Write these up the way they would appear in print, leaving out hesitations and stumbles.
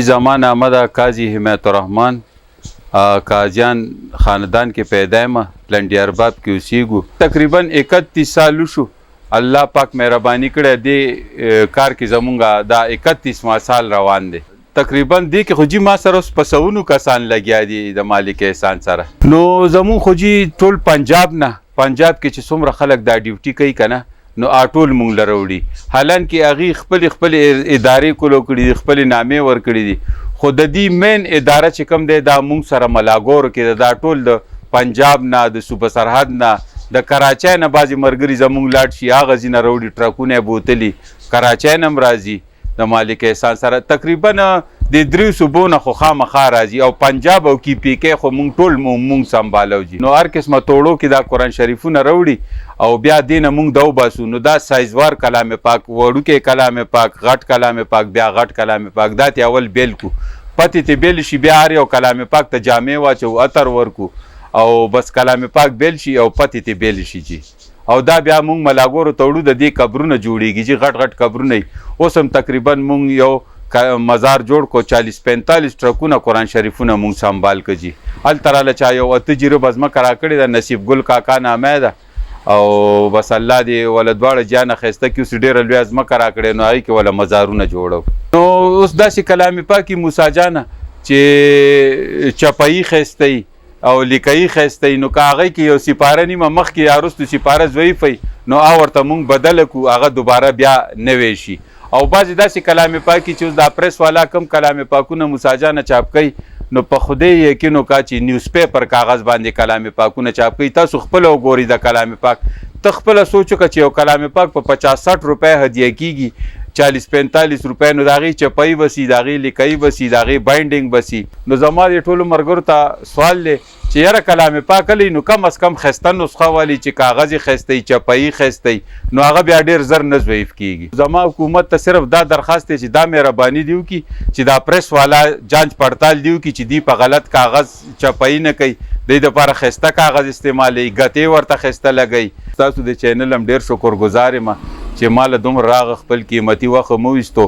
زما نامه ده قاضي حمایت الرحمن. قاضیان خاندان کې پیدا یم، لنډي ارباب کې اوسېږو. تقریبا 31 سال شو. الله پاک مهرباني کړې دې کار کې زمونږ دا 31 سال روان دی. تقریبا دې کې خو جی ما سره اوس په سوونو کسان لګیا دي د مالک احسان سره. نو زمون خو جی ټول پنجاب کې چې څومره خلک دا ډیوټي کوي که نه، نو ټول مونږ له راوړي. حالانکې هغې خپلې ادارې کولو کړي دي، خپلې نامې ورکړي دي، خو د دې مین اداره چې کوم دی دا مونږ سره ملاګورو کې ده. دا ټول د پنجاب نه، د صوبه سرحد نه، د کراچۍ نه بعضې ملګري زمونږ لاړ شي، هغه ځینه راوړي، ټرکونه یې بوتلي، کراچۍ نه هم راځي د مالک احسان سره. تقریبا د 3 صوبو نه خو خامخا راځي، او پنجاب او KPK خو مونږ ټول مونږ سنبالو جي. نو هر قسمه توړو کې دا قرآن شریفونه راوړي، او بیا دې نه مونږ دا وباسو. نو دا سایزوار کلام پاک، وړوکی کلام پاک، غټ کلام پاک، بیا غټ کلام پاک، دا ته اول بیل کو، پتې ته بیل شي، بیا هر یو کلام پاک ته جامې واچو، عطر ورکو، او بس کلام پاک بیل شي او پتې ته بیل شي جي. او دا بیا مونږ ملاګورو توړو، د دې قبرونه جوړیږي جي، غټ غټ قبرونه. اوس هم تقریبا مونږ یو مزار جوړ کو، 40-45 ټرکونه قرآن شریفونه مونږ سنبال که جي. هلته راله چا یو 8 جریبه ځمکه راکړې ده، نصیب ګل کاکا نامه ده، او بس الله دې وله دواړه جانه ښایسته کړي. اوس ډېره لویه ځمکه راکړې، نو هغې کې وله مزارونه جوړو. نو اوس داسې کلام پاکي موسی جانه چې چپایي ښایسته او لیکایي ښایسته نو که هغې کې یو سپاره نیمه مخکې یا وروستو سپاره ضعیف وي، نو ورته مونږ بدله کړو، هغه دوباره بیا نوی شي. او بعضې داسې کلام پاکي چې اوس دا پریس والا کم کلام پاکونه موسی جانه چاپ کوي، نو په خدای یقین وکړه چې نیوز پیپر کاغذ باندې کلام پاکونه چاپ کوي. تاسو خپله وګورئ د کلام پاک، ته خپله سوچ وکړه چې یو کلام پاک په 50-60 روپۍ هدیه کېږي، 40-45 روپۍ، نو د هغې چپایي بسي، د هغې لیکایي بسي، د هغې باینډینګ بسي. نو زما د ټولو ملګرو ته سوال دی چې یاره کلام پاک هلی نو کم از کم ښایسته نسخه والی چې کاغذ یې ښایسته وي، چپایي ښایسته وي، نو هغه بیا ډېر زر نه ضعیف کېږي. زما حکومت ته صرف دا درخواست دی چې دا مهرباني دې وکړي چې دا پریس والا جانچ پړتال دې وکړي چې دوی په غلط کاغذ چپایي نه کوي، دوی دپاره ښایسته کاغذ استعمالوي، ګتې ورته ښایسته لګوي. ستاسو د چینل هم ډېر شکرګزار یم چې ما له دومره راغه خپل قیمتي وخت مو ویستو.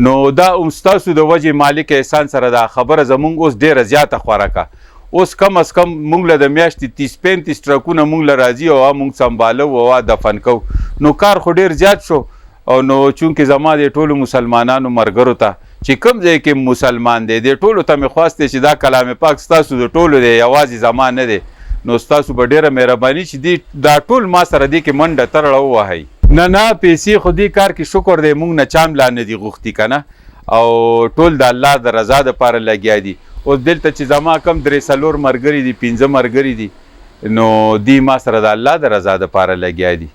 نو دا هم ستاسو د وجې مالک احسان سره دا خبره زمونږ اوس ډېره زیاته خوره که. اوس کم از کم مونږ له د میاشتې 30-35 ټرکونه مونږ له راځي، او هغه مونږ سنبالو او هغه دفن کوو. نو کار خو ډېر زیات شو. او نو چونکې زما د ټولو مسلمانانو ملګرو ته چې کوم ځای کې مسلمان دی، دې ټولو ته مې خواست دی چې دا کلام پاک ستاسو د ټولو دی، یوازې زما نه دی. نو ستاسو به ډېره مهرباني چې دا ټول ما سره دې کې منډه ترړه ووهئ. نه پیسې خو دې کار کې شکر دی، مونږ نه چام لا نه دي غوښتي که نه، او ټول د الله د رضا دپاره لګیا دي. اوس دلته چې زما کم 3-4 ملګري دي، 5 ملګري دي، نو دی ما سره د الله د رضا دپاره لګیا دي.